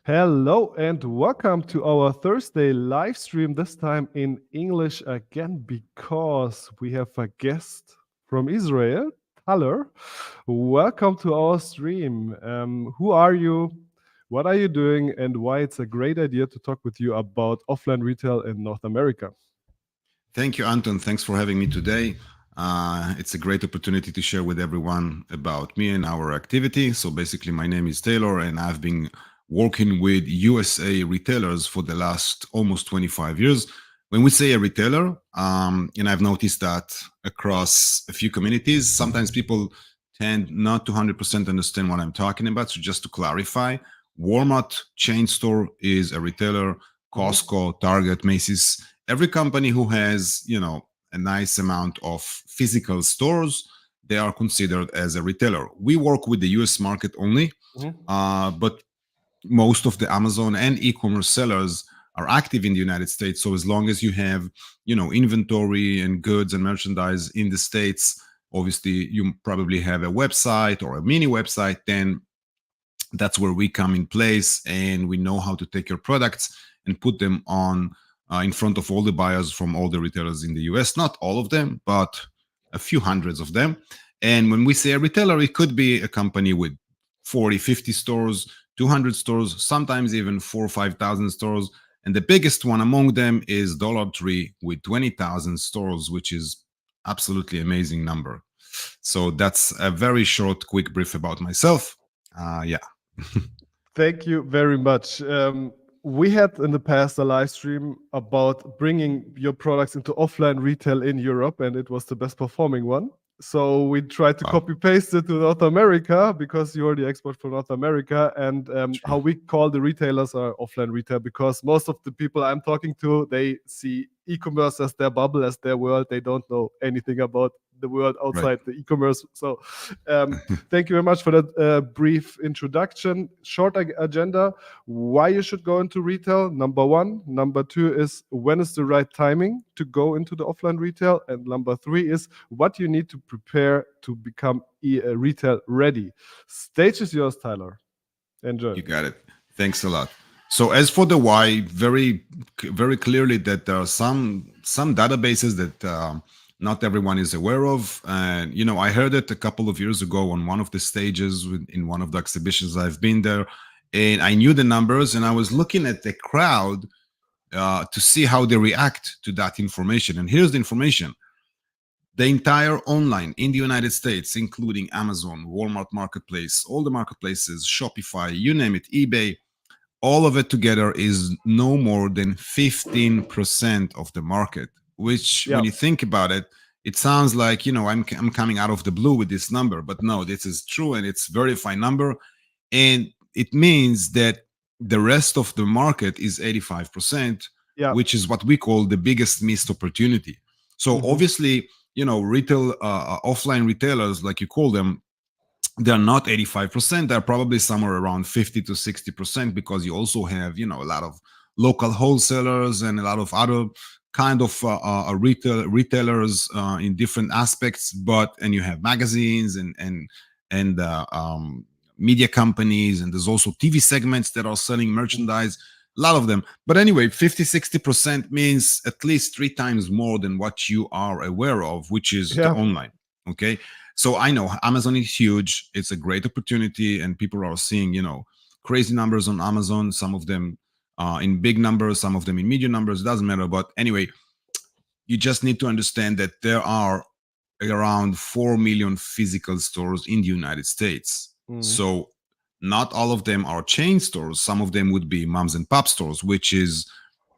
Hello and welcome to our Thursday live stream, this time in English again, because we have a guest from Israel, Taler. Welcome to our stream. Who are you? What are you doing? And why it's a great idea to talk with you about offline retail in North America. Thank you, Anton. Thanks for having me today. It's a great opportunity to share with everyone about me and our activity. So basically, my name is Taylor, and I've been working with USA retailers for the last almost 25 years. When we say a retailer, and I've noticed that across a few communities, sometimes people tend not to 100% understand what I'm talking about. So just to clarify, Walmart chain store is a retailer, Costco, Target, Macy's, every company who has, a nice amount of physical stores, they are considered as a retailer. We work with the US market only, but most of the Amazon and e-commerce sellers are active in the United States. So as long as you have, inventory and goods and merchandise in the States, obviously you probably have a website or a mini website, then that's where we come in place, and we know how to take your products and put them on in front of all the buyers from all the retailers in the US. Not all of them, but a few hundreds of them. And when we say a retailer, it could be a company with 40, 50 stores, 200 stores, sometimes even 4,000 or 5,000 stores. And the biggest one among them is Dollar Tree with 20,000 stores, which is absolutely amazing number. So that's a very short, quick brief about myself. Yeah. Thank you very much. We had in the past a live stream about bringing your products into offline retail in Europe, and it was the best performing one. So we tried to Wow. copy paste it to North America because you're the expert for North America, and how we call the retailers are offline retail, because most of the people I'm talking to, they see e-commerce as their bubble, as their world. They don't know anything about the world outside the e-commerce. So thank you very much for that brief introduction. Short agenda: why you should go into retail, number one. Number two is when is the right timing to go into the offline retail, and number three is what you need to prepare to become retail ready. Stage is yours, Tyler. Enjoy. You got it. Thanks a lot. So as for the why, very very clearly that there are some databases that not everyone is aware of. And I heard it a couple of years ago on one of the stages in one of the exhibitions I've been there, and I knew the numbers, and I was looking at the crowd to see how they react to that information. And here's the information: the entire online in the United States, including Amazon, Walmart Marketplace, all the marketplaces, Shopify, you name it, eBay, all of it together is no more than 15% of the market, which when you think about it, it sounds like, I'm coming out of the blue with this number, but no, this is true, and it's verified number. And it means that the rest of the market is 85%, which is what we call the biggest missed opportunity. So obviously, retail, offline retailers, like you call them, they're not 85%. They're probably somewhere around 50 to 60%, because you also have, a lot of local wholesalers and a lot of other kind of retailers in different aspects. And you have magazines and media companies, and there's also TV segments that are selling merchandise. A lot of them. But anyway, 50-60% means at least 3 times more than what you are aware of, which is the online. Okay. So I know Amazon is huge. It's a great opportunity, and people are seeing, crazy numbers on Amazon. Some of them in big numbers, some of them in medium numbers. It doesn't matter. But anyway, you just need to understand that there are around 4 million physical stores in the United States. So not all of them are chain stores. Some of them would be moms and pop stores, which is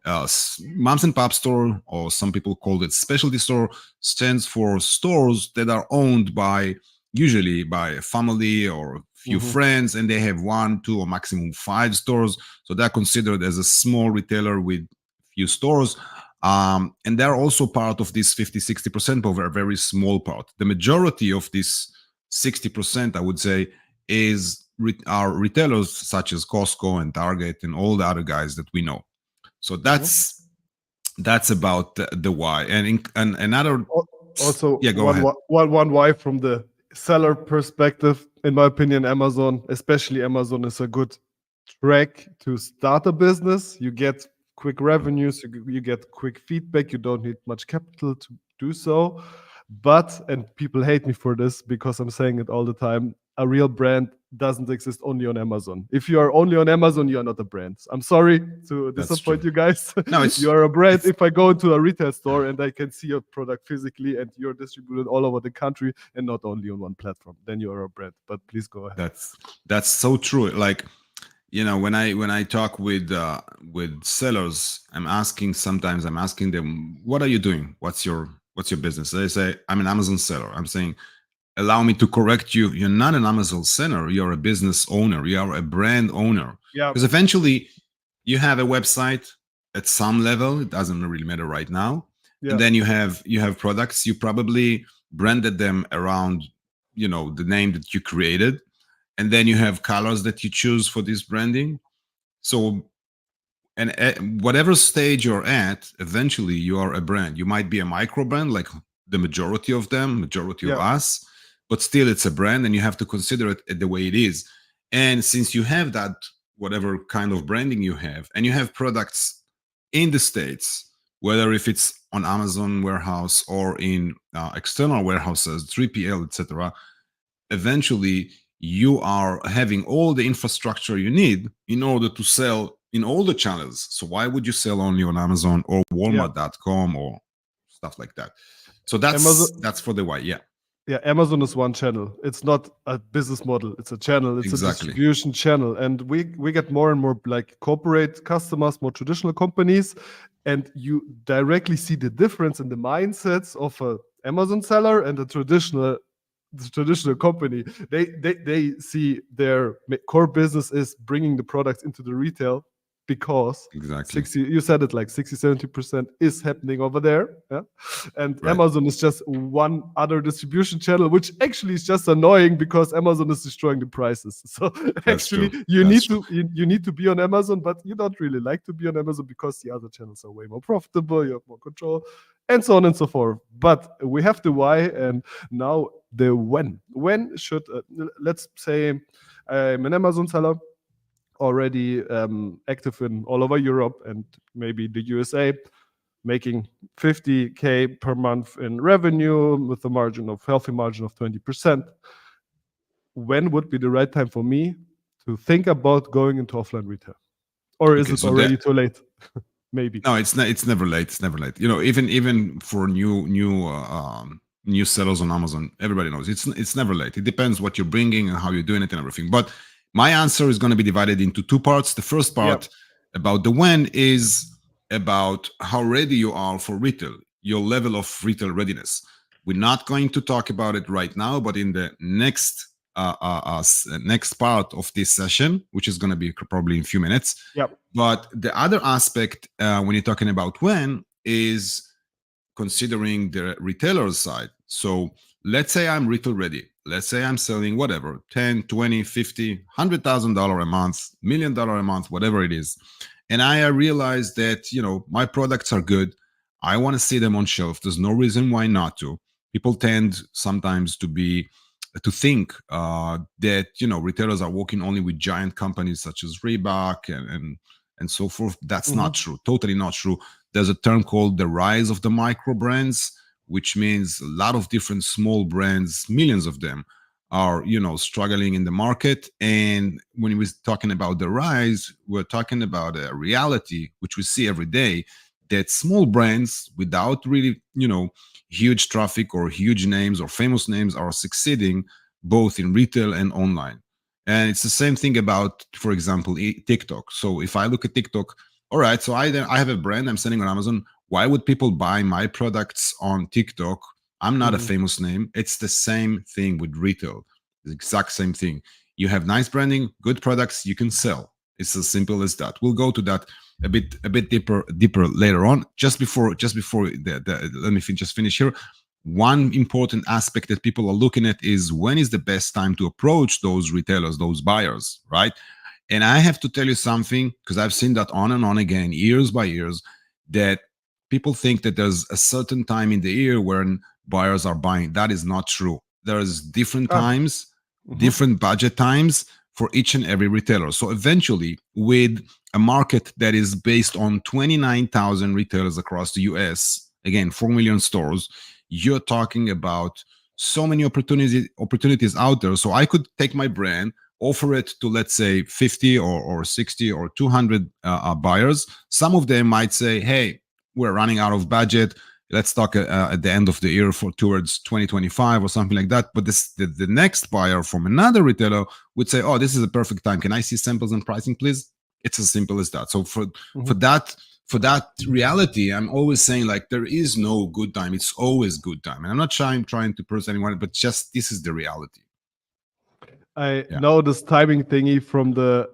moms and pop store, or some people call it specialty store, stands for stores that are owned usually by a family or a few friends, and they have 1, 2, or maximum 5 stores. So they're considered as a small retailer with few stores. And they're also part of this 50-60%, but a very small part. The majority of this 60%, I would say, are retailers such as Costco and Target and all the other guys that we know. So that's about the why. And another also, yeah, go ahead. One why from the seller perspective, in my opinion, Amazon, especially Amazon, is a good track to start a business. You get quick revenues, you get quick feedback, you don't need much capital to do so. But, and people hate me for this because I'm saying it all the time, a real brand doesn't exist only on Amazon. If you are only on Amazon, you are not a brand. I'm sorry to That's true. disappoint you guys. No, You are a brand. it's If I go into a retail store and I can see your product physically and you're distributed all over the country and not only on one platform, then you are a brand. But please go ahead. that's so true. Like, when I talk with sellers, sometimes I'm asking them, what are you doing? What's your business? They say, I'm an Amazon seller. I'm saying, allow me to correct you. You're not an Amazon seller. You're a business owner. You are a brand owner. Yeah. Because eventually you have a website at some level. It doesn't really matter right now. Yeah. And then you have products. You probably branded them around, the name that you created. And then you have colors that you choose for this branding. So, and at whatever stage you're at, eventually you are a brand. You might be a micro brand, like the majority of Yeah. us, but still it's a brand, and you have to consider it the way it is. And since you have that, whatever kind of branding you have, and you have products in the States, whether if it's on Amazon warehouse or in external warehouses, 3PL, etc., eventually you are having all the infrastructure you need in order to sell in all the channels. So why would you sell only on Amazon or Walmart.com or stuff like that? So that's for the why. Yeah. Yeah, Amazon is one channel. It's not a business model. It's a channel. It's Exactly. a distribution channel. And we get more and more like corporate customers, more traditional companies, and you directly see the difference in the mindsets of a Amazon seller and a traditional company. They see their core business is bringing the products into the retail, because Exactly. you said it, like 60-70% is happening over there. Yeah? And Right. Amazon is just one other distribution channel, which actually is just annoying because Amazon is destroying the prices. So actually true. you That's need to be on Amazon, but you don't really like to be on Amazon because the other channels are way more profitable, you have more control, and so on and so forth. But we have the why, and now the when. When should, let's say I'm an Amazon seller, already active in all over Europe and maybe the USA, making 50K per month in revenue with a healthy margin of 20%. When would be the right time for me to think about going into offline retail? Or is Okay, it so already too late? Maybe. No, it's never late. It's never late. Even for new sellers on Amazon, everybody knows it's never late. It depends what you're bringing and how you're doing it and everything. But my answer is going to be divided into two parts. The first part about the when is about how ready you are for retail, your level of retail readiness. We're not going to talk about it right now, but in the next next part of this session, which is going to be probably in a few minutes. Yep. But the other aspect when you're talking about when is considering the retailer's side. So let's say I'm retail ready. Let's say I'm selling whatever, 10, 20, 50, $100,000 a month, $1 million a month, whatever it is. And I realize that, my products are good. I want to see them on shelf. There's no reason why not to. People tend sometimes to think that, retailers are working only with giant companies such as Reebok and so forth. That's not true. Totally not true. There's a term called the rise of the micro brands, which means a lot of different small brands, millions of them, are struggling in the market. And when we're talking about the rise, we're talking about a reality which we see every day, that small brands without really huge traffic or huge names or famous names are succeeding both in retail and online. And it's the same thing about, for example, TikTok. So if I look at TikTok, all right, so I have a brand, I'm selling on Amazon. Why would people buy my products on TikTok? I'm not a famous name. It's the same thing with retail. The exact same thing. You have nice branding, good products, you can sell. It's as simple as that. We'll go to that a bit deeper later on. Just before let me just finish here. One important aspect that people are looking at is when is the best time to approach those retailers, those buyers, right? And I have to tell you something, because I've seen that on and on again, years by years, that people think that there's a certain time in the year when buyers are buying. That is not true. There's different times, different budget times for each and every retailer. So eventually, with a market that is based on 29,000 retailers across the US, again, 4 million stores, you're talking about so many opportunities out there. So I could take my brand, offer it to, let's say, 50 or 60 or 200 buyers. Some of them might say, hey, we're running out of budget. Let's talk at the end of the year for towards 2025 or something like that. But the next buyer from another retailer would say, oh, this is a perfect time. Can I see samples and pricing, please? It's as simple as that. So for Mhm. that reality, I'm always saying, like, there is no good time. It's always good time. And I'm not trying to press anyone, but just this is the reality. I Yeah. know this timing thingy from the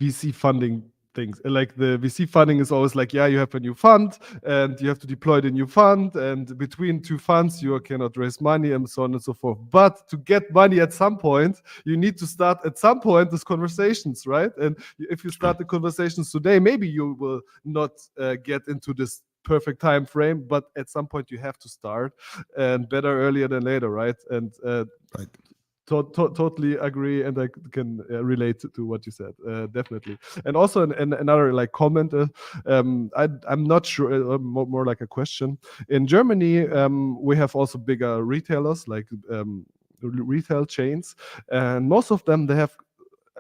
VC funding things. Like the VC funding is always like, yeah, you have a new fund and you have to deploy the new fund, and between two funds you cannot raise money and so on and so forth. But to get money at some point, you need to start at some point these conversations, right? And if you True. start the conversations today, maybe you will not get into this perfect time frame, but at some point you have to start, and better earlier than later, right? And Right. totally agree, and I can relate to what you said, definitely. And also another like comment, I'm not sure, more like a question. In Germany, we have also bigger retailers, like retail chains, and most of them, they have,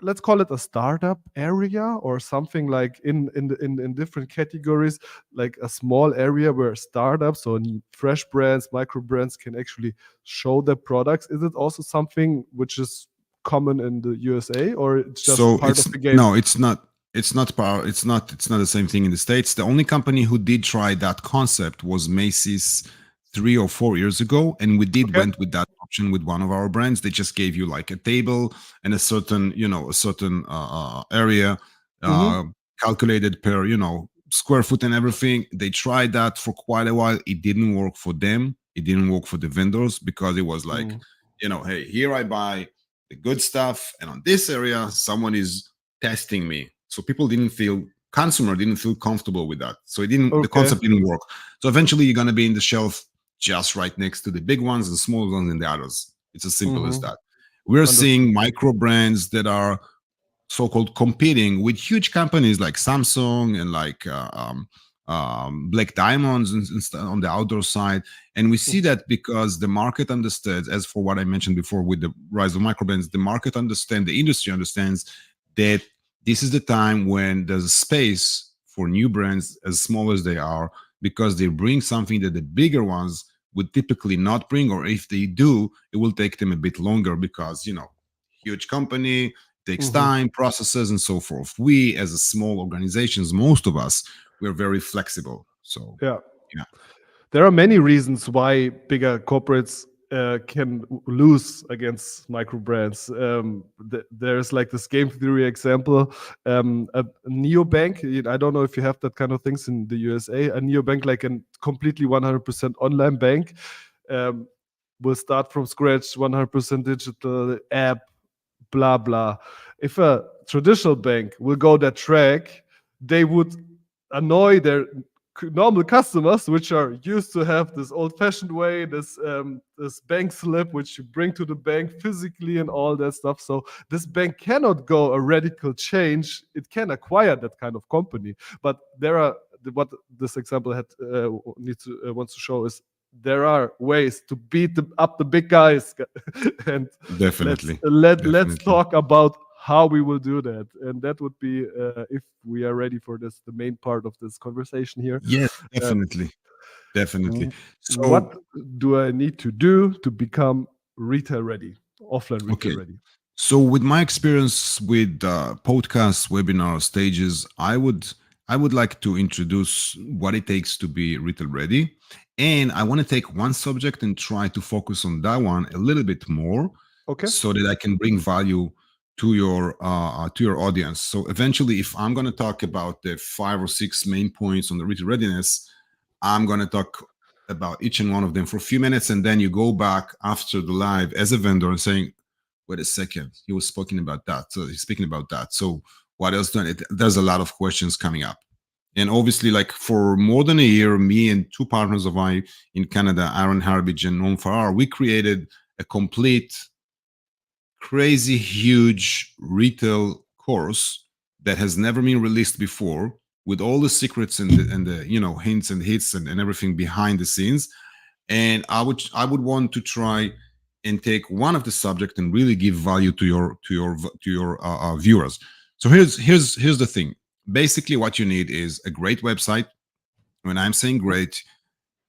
let's call it a startup area or something, like in different categories, like a small area where startups or fresh brands, micro brands can actually show their products. Is it also something which is common in the USA, or it's just So part of it's the game? no, it's not. It's not the same thing in the States. The only company who did try that concept was Macy's 3 or 4 years ago, and we did Okay. went with that option with one of our brands. They just gave you like a table and a certain area, Mm-hmm. uh, calculated per square foot and everything. They tried that for quite a while. It didn't work for them. It didn't work for the vendors because it was like, Mm. hey, here I buy the good stuff, and on this area someone is testing me. So consumer didn't feel comfortable with that, so the Okay. concept didn't work. So eventually you're going to be in the shelf just right next to the big ones and small ones and the others. It's as simple as Mm-hmm. that. We're Understood. seeing micro brands that are so-called competing with huge companies like Samsung and like Black Diamonds on the outdoor side. And we see Mhm. that because the market understands, as for what I mentioned before with the rise of microbrands, the market understands, the industry understands that this is the time when there's a space for new brands as small as they are, because they bring something that the bigger ones would typically not bring, or if they do, it will take them a bit longer because, huge company takes Mhm. time, processes, and so forth. We, as a small organizations, most of us, we're very flexible. So, Yeah. yeah, There are many reasons why bigger corporates can lose against micro brands. There's like this game theory example. A neobank. I don't know if you have that kind of things in the USA. A neobank, like a completely 100% online bank, um, will start from scratch, 100% digital app, blah blah. If a traditional bank will go that track, they would annoy their normal customers, which are used to have this old-fashioned way, this bank slip which you bring to the bank physically and all that stuff. So this bank cannot go a radical change. It can acquire that kind of company, but there are what this example had wants to show is there are ways to beat up the big guys, and definitely, let's definitely. talk about how we will do that, and that would be, if we are ready for this, the main part of this conversation here. Yes, um, definitely, definitely. w- So, what do I need to do to become retail ready, offline retail okay. ready? So, with my experience with podcasts, webinar stages, I would like to introduce what it takes to be retail ready, and I want to take one subject and try to focus on that one a little bit more, Okay. so that I can bring value to your audience. So, eventually, if I'm going to talk about the 5 or 6 main points on the retail readiness, I'm going to talk about each and one of them for a few minutes, and then you go back after the live as a vendor and saying, wait a second, he was speaking about that. So he's speaking about that. So what else? There's a lot of questions coming up. And obviously, like for more than a year, me and two partners of mine in Canada, Aaron Harbage and Noam Farrar, we created a complete crazy huge retail course that has never been released before, with all the secrets and the hints and hits and everything behind the scenes. And I would want to try and take one of the subject and really give value to your viewers. So here's the thing. Basically, what you need is a great website. When I'm saying great,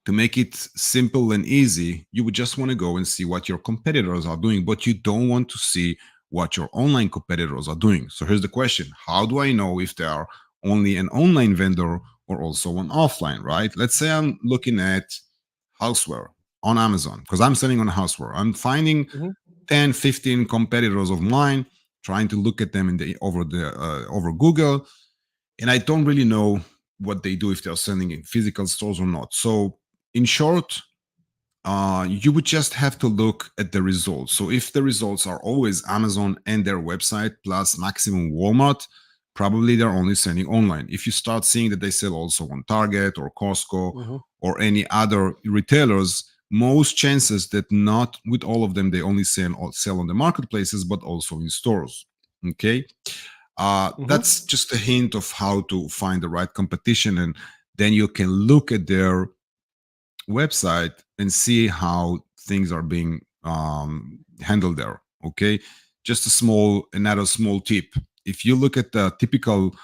to make it simple and easy, you would just want to go and see what your competitors are doing, but you don't want to see what your online competitors are doing. So here's the question: how do I know if they are only an online vendor or also an offline, right? Let's say I'm looking at houseware on Amazon because I'm selling on houseware. I'm finding Mhm. 10, 15 competitors of mine, trying to look at them over Google, and I don't really know what they do, if they're selling in physical stores or not. So, in short, you would just have to look at the results. So, if the results are always Amazon and their website plus maximum Walmart, probably they're only selling online. If you start seeing that they sell also on Target or Costco Mhm. or any other retailers, most chances that not with all of them they only sell on the marketplaces, but also in stores. Okay, Mhm. that's just a hint of how to find the right competition, and then you can look at their website and see how things are being handled there. Okay, just another small tip. If you look at the typical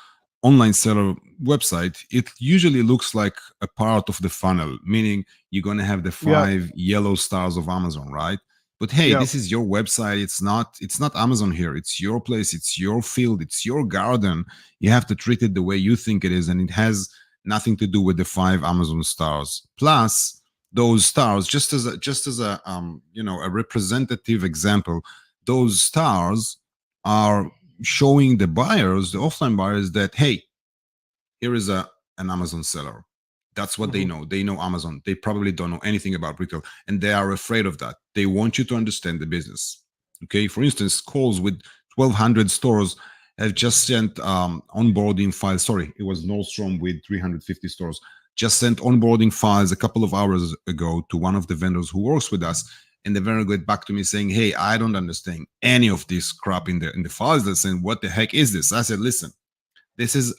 online seller website, it usually looks like a part of the funnel, meaning you're going to have the Yeah. 5 yellow stars of Amazon, right? But hey, Yeah. this is your website. It's not Amazon here. It's your place, it's your field, it's your garden. You have to treat it the way you think it is, and it has nothing to do with the 5 Amazon stars. Plus, those stars, just as a representative example, those stars are showing the buyers, the offline buyers, that hey, here is an Amazon seller. That's what they Mhm. know. They know Amazon. They probably don't know anything about retail, and they are afraid of that. They want you to understand the business. Okay, for instance, Kohl's with 1,200 stores have just sent onboarding files. Sorry, it was Nordstrom with 350 stores. Just sent onboarding files a couple of hours ago to one of the vendors who works with us, and the vendor got back to me saying, "Hey, I don't understand any of this crap in the files. They're saying, what the heck is this?" I said, "Listen, this is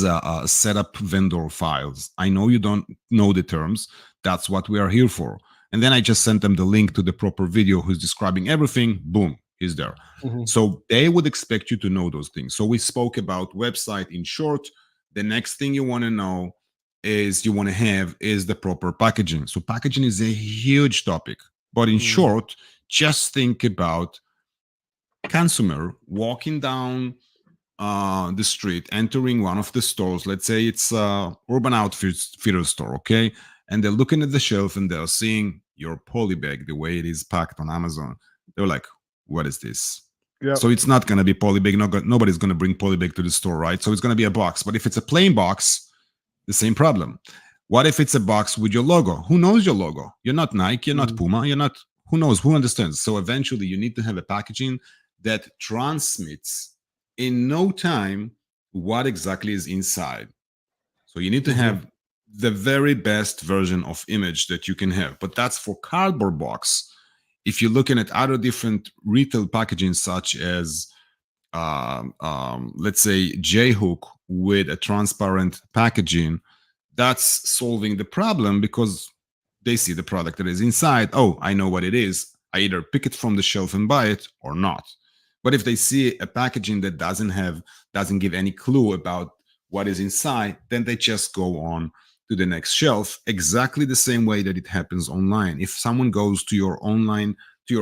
a setup vendor files. I know you don't know the terms. That's what we are here for." And then I just sent them the link to the proper video who's describing everything. Boom, he's there. Mhm. So they would expect you to know those things. So we spoke about website in short. The next thing you want to know is you want to have is the proper packaging. So packaging is a huge topic. But in Mhm. short, just think about consumer walking down the street, entering one of the stores. Let's say it's Urban Outfitters Fitter store, okay? And they're looking at the shelf and they're seeing your poly bag, the way it is packed on Amazon. They're like, "What is this?" Yeah. So it's not gonna be poly bag. Nobody's gonna bring poly bag to the store, right? So it's gonna be a box. But if it's a plain box, the same problem. What if it's a box with your logo? Who knows your logo? You're not Nike, you're not Mhm. Puma, you're not, who knows, who understands? So eventually you need to have a packaging that transmits in no time what exactly is inside. So you need to Mhm. have the very best version of image that you can have. But that's for cardboard box. If you're looking at other different retail packaging, such as let's say J-hook with a transparent packaging, that's solving the problem because they see the product that is inside. Oh, I know what it is. I either pick it from the shelf and buy it or not. But if they see a packaging that doesn't give any clue about what is inside, then they just go on to the next shelf, exactly the same way that it happens online. If someone goes to your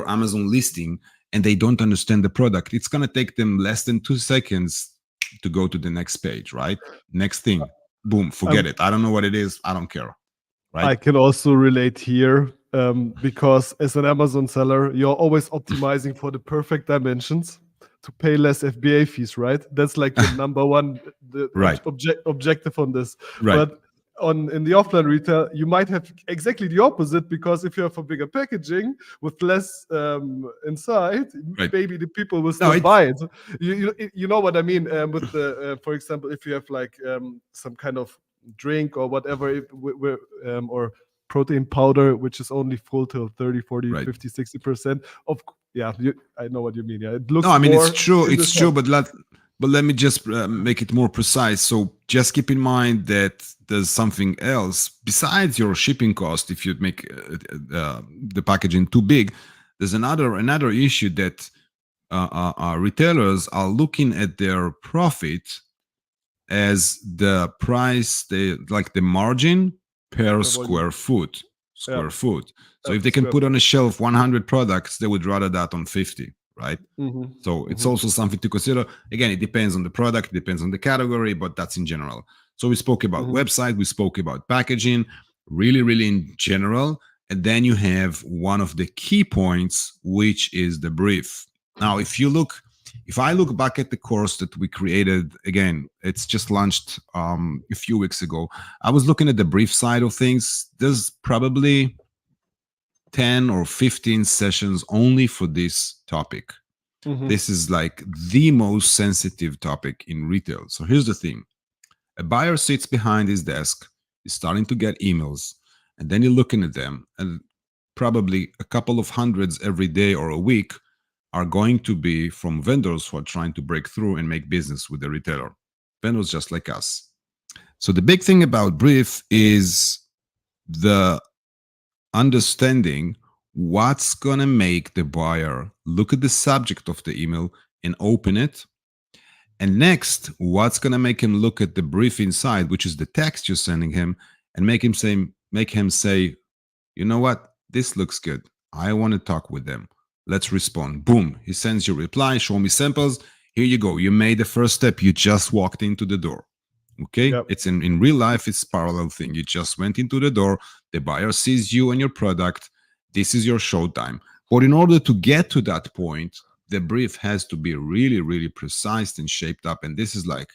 Amazon listing and they don't understand the product, it's going to take them less than 2 seconds to go to the next page, right? Next thing, boom, forget I'm it. I don't know what it is. I don't care, right? I can also relate here because as an Amazon seller, you're always optimizing for the perfect dimensions to pay less FBA fees, right? That's like the number one Right, objective on this. right, But on in the offline retail, you might have exactly the opposite because if you have a bigger packaging with less inside, right. maybe the people will No, still it's buy it. You know what I mean with the for example, if you have like some kind of drink or whatever or protein powder which is only full till 30, 40, right. 50, 60% of yeah, I know what you mean. Yeah, it No, looks I mean it's more true. in this It's true, head. but let me just make it more precise. So just keep in mind that there's something else besides your shipping cost. If you make the packaging too big, there's another issue that retailers are looking at their profit as the price, they like the margin per The volume. Yeah, square foot. So if they can square put foot. on a shelf 100 products, they would rather that on 50, right? Mm-hmm. So it's Mm-hmm. also something to consider. Again, it depends on the product, depends on the category, but that's in general. So we spoke about Mm-hmm. website, we spoke about packaging, really, really in general. And then you have one of the key points, which is the brief. Now, if I look back at the course that we created, again, it's just launched a few weeks ago. I was looking at the brief side of things. There's probably 10 or 15 sessions only for this topic. Mm-hmm. This is like the most sensitive topic in retail. So here's the thing: a buyer sits behind his desk, is starting to get emails, and then you're looking at them, and probably a couple of hundreds every day or a week are going to be from vendors who are trying to break through and make business with the retailer. Vendors just like us. So the big thing about brief is the understanding what's going to make the buyer look at the subject of the email and open it. And next, what's going to make him look at the brief inside, which is the text you're sending him, and make him say, you know what, this looks good. I want to talk with them. Let's respond. Boom. He sends you a reply. Show me samples. Here you go. You made the first step. You just walked into the door. Okay, Yep. it's in real life, it's parallel thing. You just went into the door, the buyer sees you and your product. This is your showtime. But in order to get to that point, the brief has to be really, really precise and shaped up. And this is like,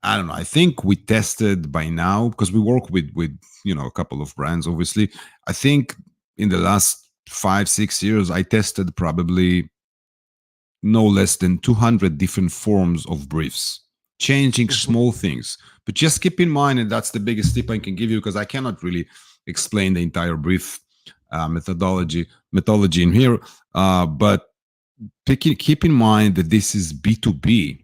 I don't know, I think we tested by now, because we work with a couple of brands, obviously. I think in the last 5-6 years I tested probably no less than 200 different forms of briefs, changing Mm-hmm. small things. But just keep in mind, and that's the biggest tip I can give you, because I cannot really explain the entire brief methodology in here. But keep in mind that this is B2B,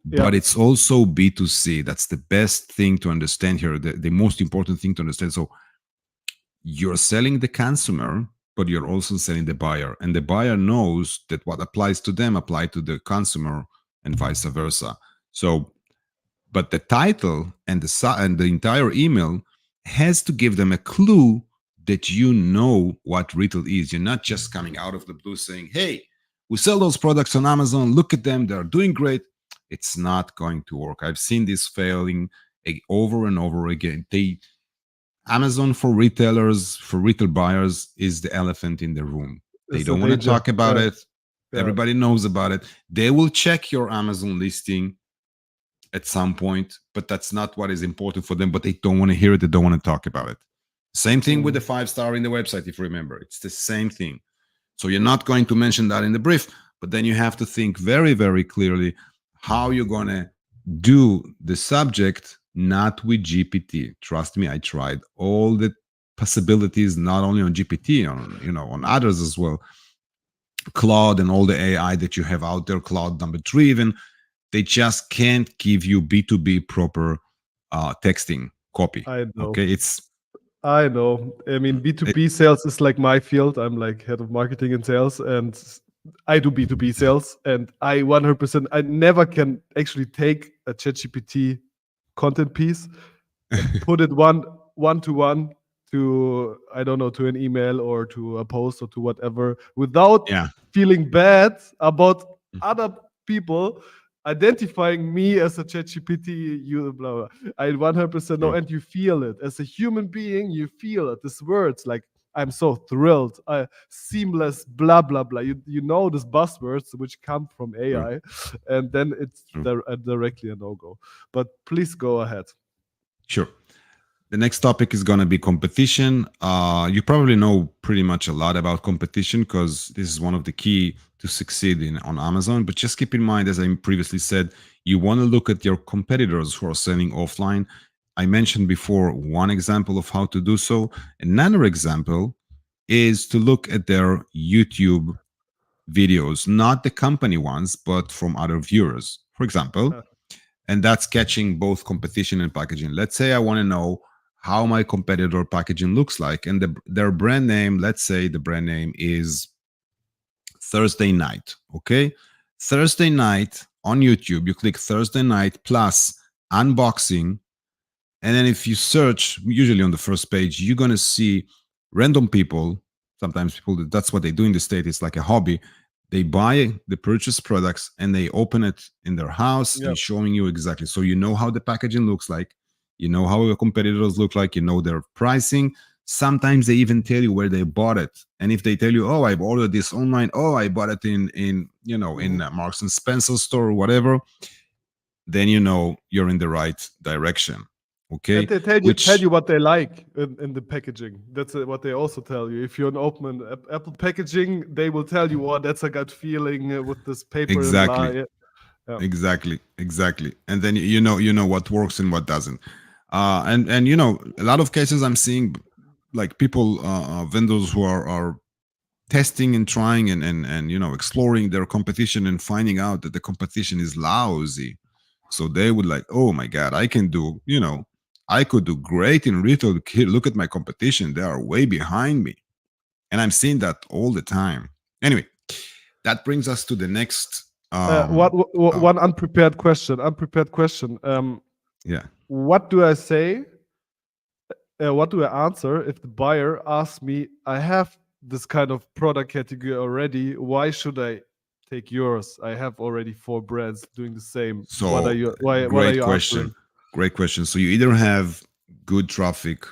Yeah. but it's also B2C. That's the best thing to understand here, the most important thing to understand. So you're selling the consumer, but you're also selling the buyer, and the buyer knows that what applies to them apply to the consumer and vice versa. So but the title and the entire email has to give them a clue that you know what retail is. You're not just coming out of the blue saying, hey, we sell those products on Amazon, look at them, they're doing great. It's not going to work. I've seen this failing over and over again. Amazon for retailers, for retail buyers, is the elephant in the room. They It's a don't want to danger. talk about it. Yeah. Everybody knows about it. They will check your Amazon listing at some point, but that's not what is important for them. But they don't want to hear it. They don't want to talk about it. Same thing with the 5-star in the website. If you remember, it's the same thing. So you're not going to mention that in the brief, but then you have to think very, very clearly how you're going to do the subject, not with GPT. Trust me, I tried all the possibilities, not only on GPT, on others as well. Claude and all the AI that you have out there, Claude number 3 even, they just can't give you B2B proper texting copy. I know. Okay, it's I know. I mean, it, B2B sales is like my field. I'm like head of marketing and sales, and I do B2B sales. And I 100%, I never can actually take a ChatGPT content piece and put it one to one to, I don't know, to an email or to a post or to whatever, without yeah. feeling bad about other people identifying me as a ChatGPT, you blah, blah. I 100% know, True. and you feel it as a human being. You feel it. These words like, I'm so thrilled, seamless, blah blah blah. You know these buzzwords which come from True. AI, and then it's True. directly a no go. But please go ahead. Sure. The next topic is going to be competition. You probably know pretty much a lot about competition, because this is one of the key to succeed on Amazon. But just keep in mind, as I previously said, you want to look at your competitors who are selling offline. I mentioned before one example of how to do so. Another example is to look at their YouTube videos, not the company ones, but from other viewers, for example. And that's catching both competition and packaging. Let's say I want to know how my competitor packaging looks like, and their brand name, let's say the brand name is Thursday Night. Okay. Thursday Night on YouTube, you click Thursday Night plus unboxing. And then if you search, usually on the first page, you're going to see random people. Sometimes people, that's what they do in the state. It's like a hobby. They buy the purchased products and they open it in their house Yeah. and showing you exactly. So you know how the packaging looks like. You know how your competitors look like. You know their pricing. Sometimes they even tell you where they bought it. And if they tell you, oh, I've ordered this online. Oh, I bought it in Marks and Spencer store or whatever, then you know you're in the right direction. Okay, And they tell you what they like in the packaging. That's what they also tell you. If you're an open Apple packaging, they will tell you, "Oh, that's a gut feeling with this paper and blah." exactly, Yeah. exactly. And then you know what works and what doesn't. And a lot of cases I'm seeing like people vendors who are testing and trying and exploring their competition and finding out that the competition is lousy. So they would like, oh my god, I could do great in retail. Look at my competition; they are way behind me, and I'm seeing that all the time. Anyway, that brings us to the next. One unprepared question. Yeah. What do I say? What do I answer if the buyer asks me, "I have this kind of product category already. Why should I take yours? I have already 4 brands doing the same." What are So you? What are great you question. answering? Great question. So you either have good traffic,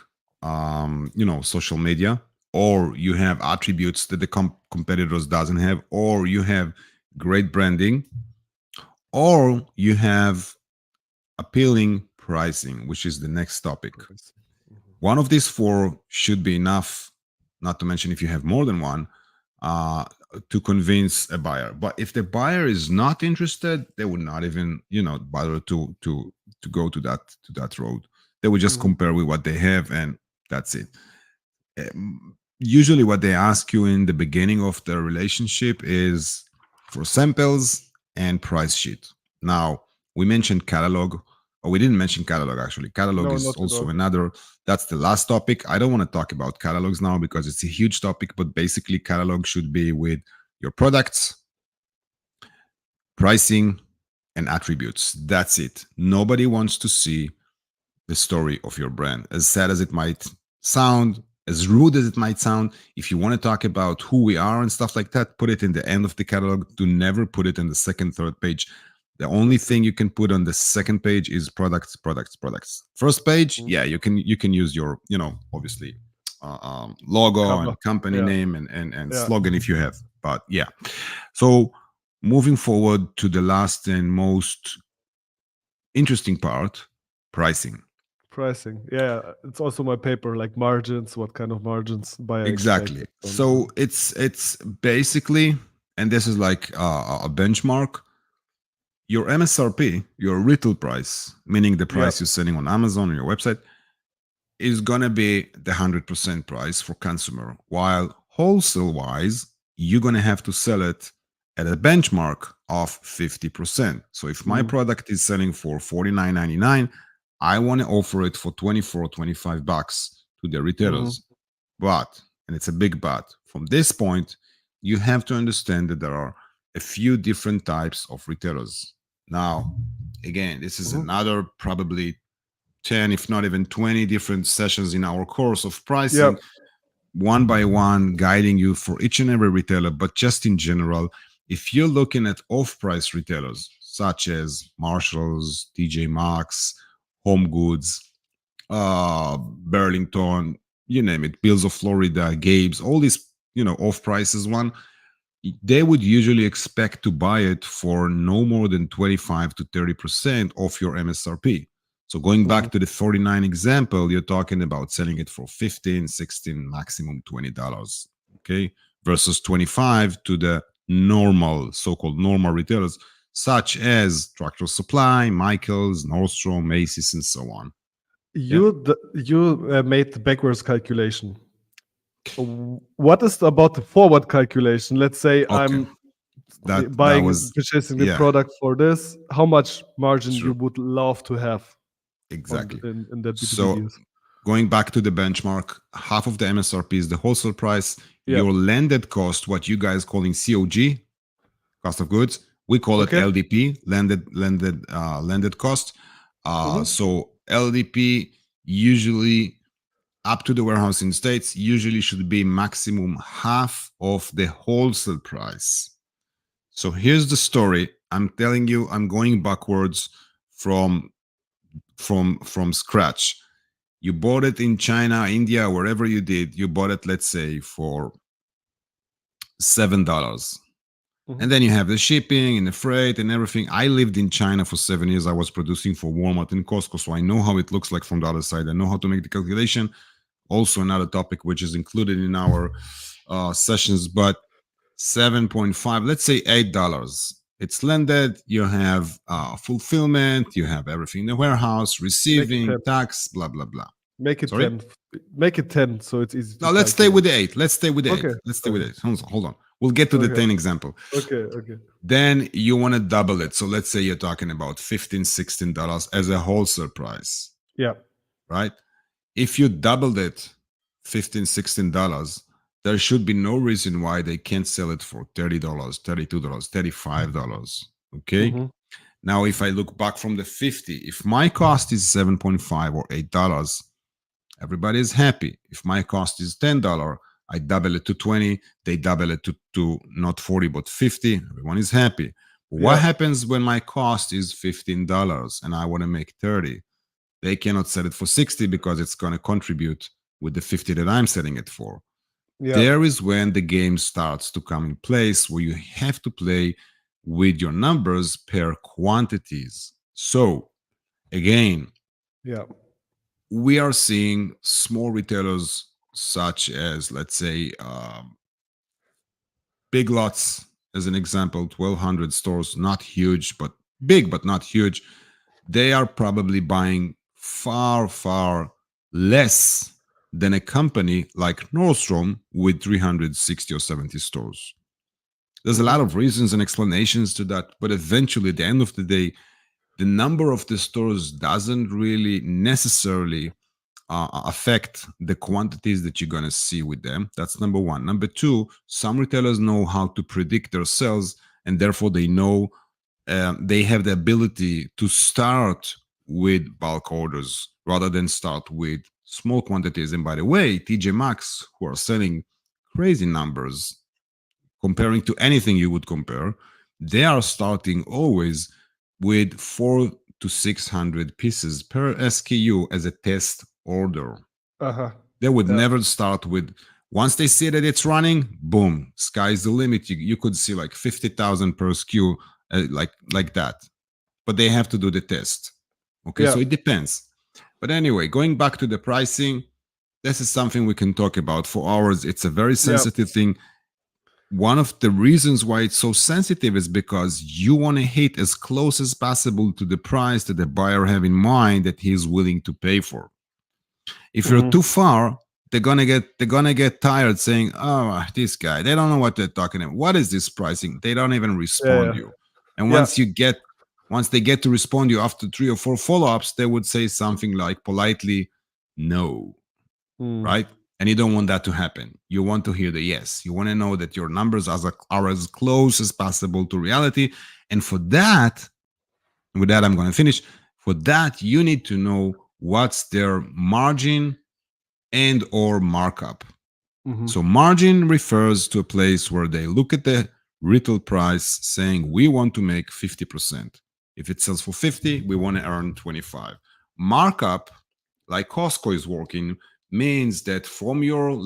social media, or you have attributes that the competitors doesn't have, or you have great branding, or you have appealing pricing, which is the next topic. One of these four should be enough, not to mention if you have more than one, uh, to convince a buyer. But if the buyer is not interested, they would not even, bother to go to that road. They would just Mhm. compare with what they have, and that's it. Usually, what they ask you in the beginning of the relationship is for samples and price sheet. Now, we mentioned catalog, or we didn't mention catalog actually. Catalog No, is not at also all. another, that's the last topic. I don't want to talk about catalogs now because it's a huge topic, but basically, catalog should be with your products, pricing, and attributes. That's it. Nobody wants to see the story of your brand. As sad as it might sound, as rude as it might sound, if you want to talk about who we are and stuff like that, put it in the end of the catalog. Do never put it in the second, third page. The only thing you can put on the second page is products, products, products. First page, Mhm. yeah, you can use your, obviously, logo Cover. and company Yeah. name and Yeah. slogan if you have. But yeah, so moving forward to the last and most interesting part, pricing. Pricing. Yeah. It's also my paper, like margins. What kind of margins buyer Exactly. expected So from? it's basically, and this is like a benchmark. Your MSRP, your retail price, meaning the Yeah. price you're selling on Amazon or your website, is gonna be the 100% price for consumer. While wholesale wise, you're gonna have to sell it at a benchmark of 50%. So if my Mhm. product is selling for $49.99, I want to offer it for 24, $25 to the Mhm. retailers. But, and it's a big but, from this point, you have to understand that there are a few different types of retailers. Now, again, this is Mhm. another probably 10, if not even 20 different sessions in our course of Yeah. pricing, one by one, guiding you for each and every retailer. But just in general, if you're looking at off price retailers such as Marshalls, TJ Maxx, Home Goods, Burlington, you name it, Bills of Florida, Gabe's, all these, off prices one, they would usually expect to buy it for no more than 25 to 30% off your MSRP. So going Mhm. back to the 49 example, you're talking about selling it for 15, 16, maximum $20. Okay. Versus 25 to the normal, so-called normal retailers, such as Tractor Supply, Michaels, Nordstrom, Macy's, and so on. Yeah. You made the backwards calculation. What is about the forward calculation? Let's say Okay. that was, purchasing the yeah, product for this, how much margin you true, would love to have exactly. in that B2B So deals? going back to the benchmark, half of the MSRP is the wholesale price. Yeah. Your landed cost, what you guys calling COG, cost of goods, we call it Okay. LDP, landed cost. Mm-hmm. So LDP usually up to the warehouse in States usually should be maximum half of the wholesale price. So here's the story. I'm telling you, I'm going backwards from scratch. You bought it in China, India, wherever you did. You bought it, let's say, for $7. Mm-hmm. And then you have the shipping and the freight and everything. I lived in China for 7 years. I was producing for Walmart and Costco, so I know how it looks like from the other side. I know how to make the calculation. Also, another topic which is included in our sessions, but 7.5, let's say $8. It's landed. You have fulfillment. You have everything in the warehouse, Make it receiving, 10. tax, blah blah blah. Make it Sorry. 10. Make it 10 so it's easy to Now let's stay calculate. with the 8. Let's stay with the 8. Okay. Let's stay with Okay. 8. Hold on. We'll get to the Okay. 10 example. Okay. Okay. Then you want to double it. So let's say you're talking about $15, $16 as a wholesale price, Yeah. right? If you doubled it, $15, $16, there should be no reason why they can't sell it for $30, $32, $35. Okay. Mm-hmm. Now, if I look back from the 50, if my cost is 7.5 or $8, everybody is happy. If my cost is $10, I double it to 20, they double it to not 40 but 50, everyone is happy. What Yeah. happens when my cost is $15 and I want to make 30? They cannot sell it for 60 because it's going to contribute with the 50 that I'm selling it for. Yeah. There is when the game starts to come in place, where you have to play with your numbers per quantities. So again, Yeah. we are seeing small retailers such as, let's say, Big Lots as an example, 1,200 stores, not huge, but big, but not huge. They are probably buying far, far less than a company like Nordstrom with 360 or 70 stores. There's a Mm-hmm. lot of reasons and explanations to that, but eventually, at the end of the day, the number of the stores doesn't really necessarily affect the quantities that you're going to see with them. That's number one. Number two, some retailers know how to predict their sales, and therefore they know they have the ability to start with bulk orders rather than start with small quantities. And by the way, TJ Maxx, who are selling crazy numbers comparing to anything you would compare, they are starting always with 400 to 600 pieces per SKU as a test order. Uh-huh. They would Yeah. never start with, once they see that it's running, boom, sky's the limit. You could see like 50,000 per SKU, like that. But they have to do the test. Okay, Yeah. so it depends. But anyway, going back to the pricing, this is something we can talk about for hours. It's a very Yeah. sensitive thing. One of the reasons why it's so sensitive is because you want to hit as close as possible to the price that the buyer have in mind that he's willing to pay for. If you're Mm-hmm. too far, they're gonna get tired saying, "Oh, this guy, they don't know what they're talking about. What is this pricing?" They don't even respond Yeah. you. And Yeah. once they get to respond you after 3 or 4 follow-ups, they would say something like politely, "No," Mm. right? And you don't want that to happen. You want to hear the yes. You want to know that your numbers are as close as possible to reality. And for that, with that, I'm going to finish. For that, you need to know what's their margin and or markup. Mm-hmm. So margin refers to a place where they look at the retail price saying we want to make 50%. If it sells for 50, we want to earn 25. Markup, like Costco is working, means that from your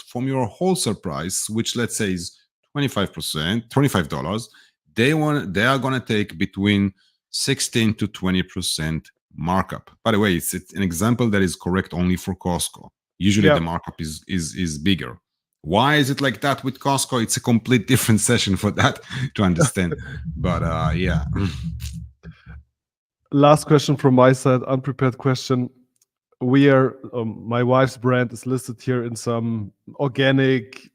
from your wholesale price, which let's say is 25%, $25, they are going to take between 16 to 20% markup. By the way, it's an example that is correct only for Costco. Usually Yeah. the markup is bigger. Why is it like that with Costco? It's a complete different session for that to understand. But yeah. Last question from my side, unprepared question. We are, my wife's brand is listed here in some organic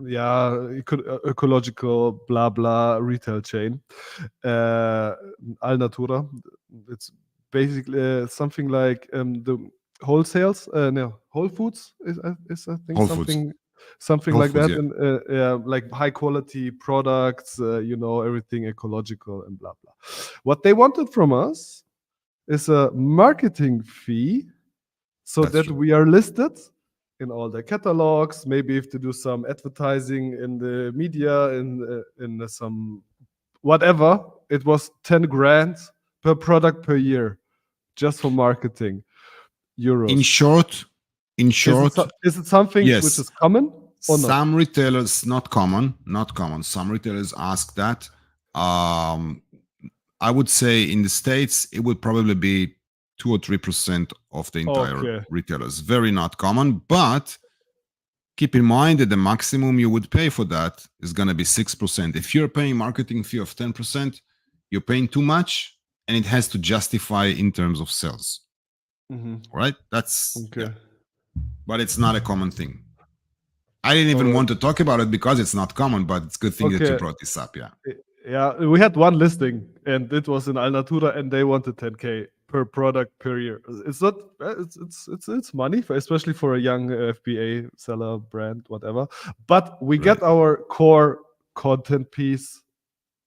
yeah, ecological blah blah retail chain, uh, Alnatura. It's basically something like the wholesales. No, Whole Foods is I think Whole Foods. something Whole like Foods, that, yeah. and yeah, like high quality products. Everything ecological and blah blah. What they wanted from us is a marketing fee so That's that true. we are listed in all the catalogs. Maybe if to do some advertising in the media, in some whatever. It was 10 grand per product per year just for marketing In euros. short, in short, Is it something which yes. is common or not? Some retailers, not common, not common. Some retailers ask that. Um, I would say in the States, it would probably be 2 or 3% of the entire Okay. retailers. Very not common, but keep in mind that the maximum you would pay for that is going to be 6%. If you're paying marketing fee of 10%, you're paying too much and it has to justify in terms of sales. Hmm. Right? That's, yeah, Okay. but it's not a common thing. I didn't All even right. want to talk about it because it's not common, but it's a good thing that you Okay. brought this up. Yeah. Yeah, we had one listing, and it was in Alnatura, and they wanted 10K per product per year. It's not. It's money, especially for a young FBA seller brand, whatever. But we Right. get our core content piece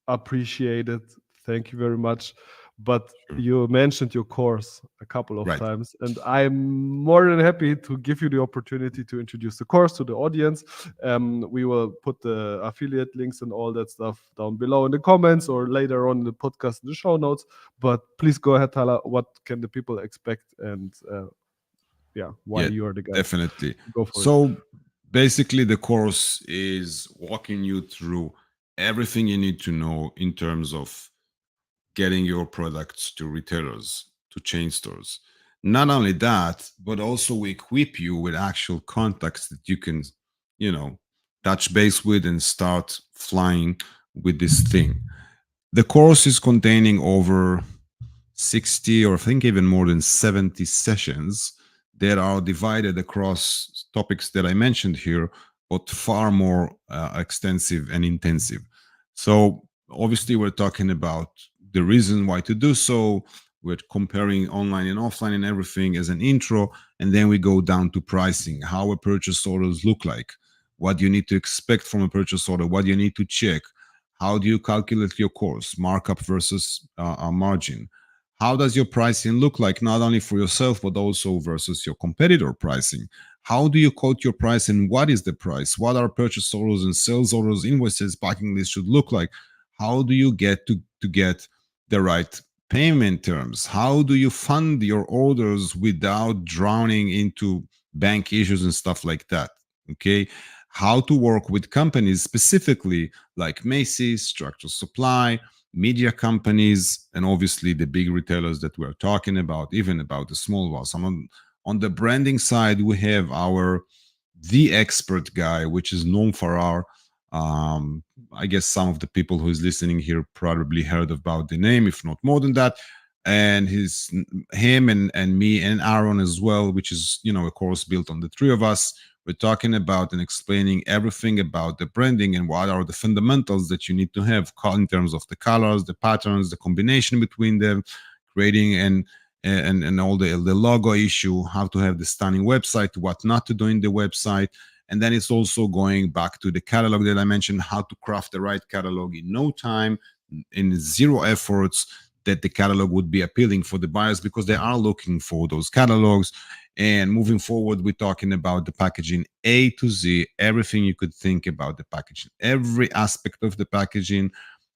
appreciated. Thank you very much. But Sure. you mentioned your course a couple of Right. times, and I'm more than happy to give you the opportunity to introduce the course to the audience. We will put the affiliate links and all that stuff down below in the comments or later on in the podcast in the show notes. But please go ahead, Tala. What can the people expect? And yeah, why Yeah, you are the guy? definitely. Go for it. So basically, the course is walking you through everything you need to know in terms of getting your products to retailers, to chain stores. Not only that, but also we equip you with actual contacts that you can, you know, touch base with and start flying with this thing. The course is containing over 60 or I think even more than 70 sessions that are divided across topics that I mentioned here, but far more extensive and intensive. So, obviously, we're talking about the reason why to do so. We're comparing online and offline and everything as an intro. And then we go down to pricing, how a purchase orders look like, what you need to expect from a purchase order, what you need to check, how do you calculate your course, markup versus margin, how does your pricing look like not only for yourself but also versus your competitor pricing, how do you quote your price and what is the price, what are purchase orders and sales orders, invoices, packing list should look like, how do you get to get the right payment terms, how do you fund your orders without drowning into bank issues and stuff like that. Okay, how to work with companies specifically like Macy's, Structural Supply, media companies, and obviously the big retailers that we're talking about, even about the small ones. On the branding side, we have the expert guy, which is Noam Farrar. Um, I guess some of the people who is listening here probably heard about the name, if not more than that. And him and me and Aaron as well, which is a course built on the three of us. We're talking about and explaining everything about the branding and what are the fundamentals that you need to have in terms of the colors, the patterns, the combination between them, creating and all the logo issue, how to have the stunning website, what not to do in the website. And then it's also going back to the catalog that I mentioned, how to craft the right catalog in no time, in zero efforts, that the catalog would be appealing for the buyers because they are looking for those catalogs. And moving forward, we're talking about the packaging A to Z, everything you could think about the packaging, every aspect of the packaging,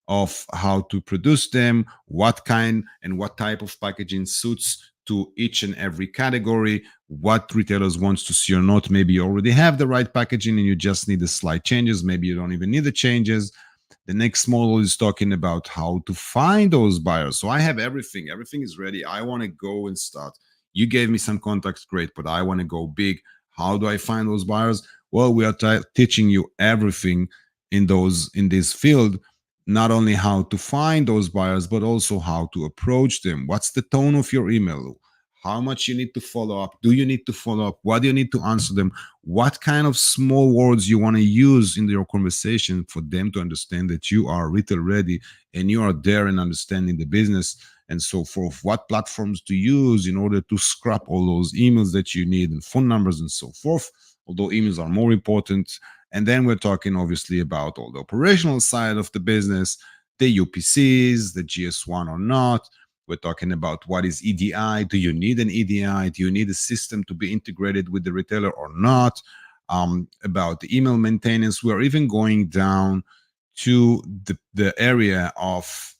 of how to produce them, what kind and what type of packaging suits to each and every category, what retailers wants to see or not. Maybe you already have the right packaging and you just need the slight changes. Maybe you don't even need the changes. The next model is talking about how to find those buyers. So I have everything. Everything is ready. I want to go and start. You gave me some contacts, great, but I want to go big. How do I find those buyers? Well, we are teaching you everything in this field, not only how to find those buyers, but also how to approach them. What's the tone of your email? how much you need to follow up. Do you need to follow up? What do you need to answer them? What kind of small words you want to use in your conversation for them to understand that you are retail ready and you are there and understanding the business and so forth. What platforms to use in order to scrap all those emails that you need and phone numbers and so forth, although emails are more important. And then we're talking obviously about all the operational side of the business, the UPCs, the GS1 or not. We're talking about what is EDI. Do you need an EDI? Do you need a system to be integrated with the retailer or not? About the email maintenance. We're even going down to the area of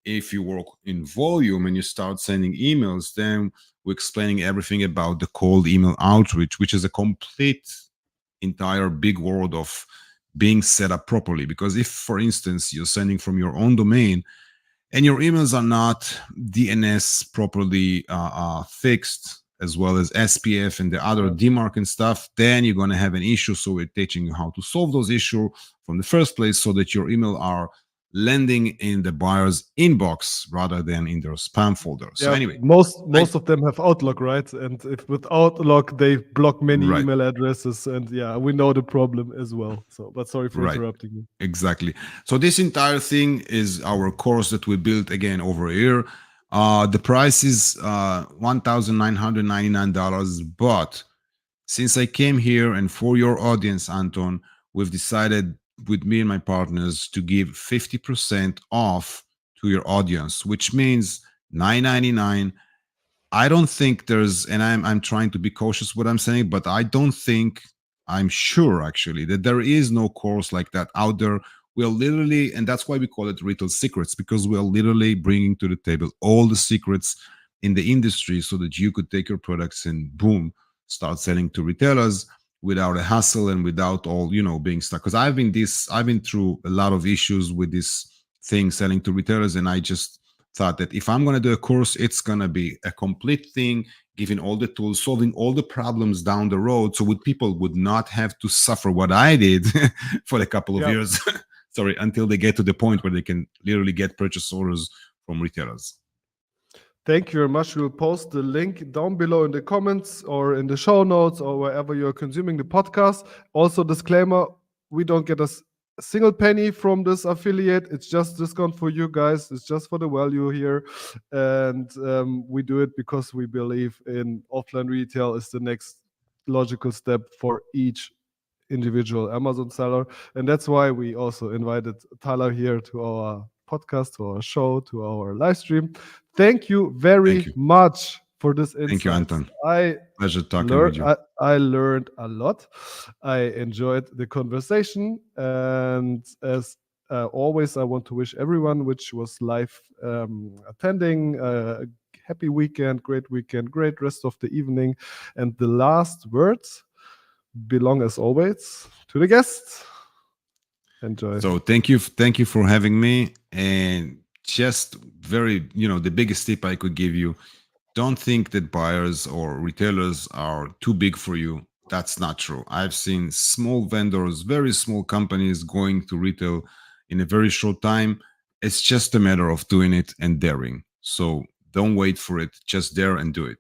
if you work in volume and you start sending emails, then we're explaining everything about the cold email outreach, which is a complete entire big world of being set up properly. Because if, for instance, you're sending from your own domain and your emails are not DNS properly fixed, as well as SPF and the other DMARC and stuff, then you're going to have an issue. So we're teaching you how to solve those issues from the first place so that your email are landing in the buyer's inbox rather than in their spam folder. So anyway, most of them have Outlook, right? And if with Outlook they block many Right. email addresses, and we know the problem as well. So, but sorry for Right. interrupting you. Exactly. So this entire thing is our course that we built again over a year. The price is $1,999, but since I came here and for your audience, Anton, we've decided with me and my partners to give 50% off to your audience, which means $999. I don't think there's, and I'm trying to be cautious what I'm saying, but I don't think, I'm sure actually that there is no course like that out there. We're literally, and that's why we call it retail secrets, because we're literally bringing to the table all the secrets in the industry so that you could take your products and boom, start selling to retailers without a hassle and without all, being stuck. Because I've been through a lot of issues with this thing selling to retailers, and I just thought that if I'm going to do a course, it's going to be a complete thing, giving all the tools, solving all the problems down the road, so people would not have to suffer what I did for a couple of years. Sorry, until they get to the point where they can literally get purchase orders from retailers. Thank you very much. We'll post the link down below in the comments or in the show notes or wherever you're consuming the podcast. Also, disclaimer, we don't get a single penny from this affiliate. It's just discount for you guys. It's just for the value here. And we do it because we believe in offline retail is the next logical step for each individual Amazon seller. And that's why we also invited Tyler here to our podcast, to our show, to our live stream. Thank you very much for this insight. Thank you, Anton. Pleasure talking with you. I learned a lot. I enjoyed the conversation. And as always, I want to wish everyone which was live attending a happy weekend, great rest of the evening. And the last words belong as always to the guests. Enjoy. So thank you for having me. And just very, the biggest tip I could give you, don't think that buyers or retailers are too big for you. That's not true. I've seen small vendors, very small companies going to retail in a very short time. It's just a matter of doing it and daring. So don't wait for it. Just dare and do it.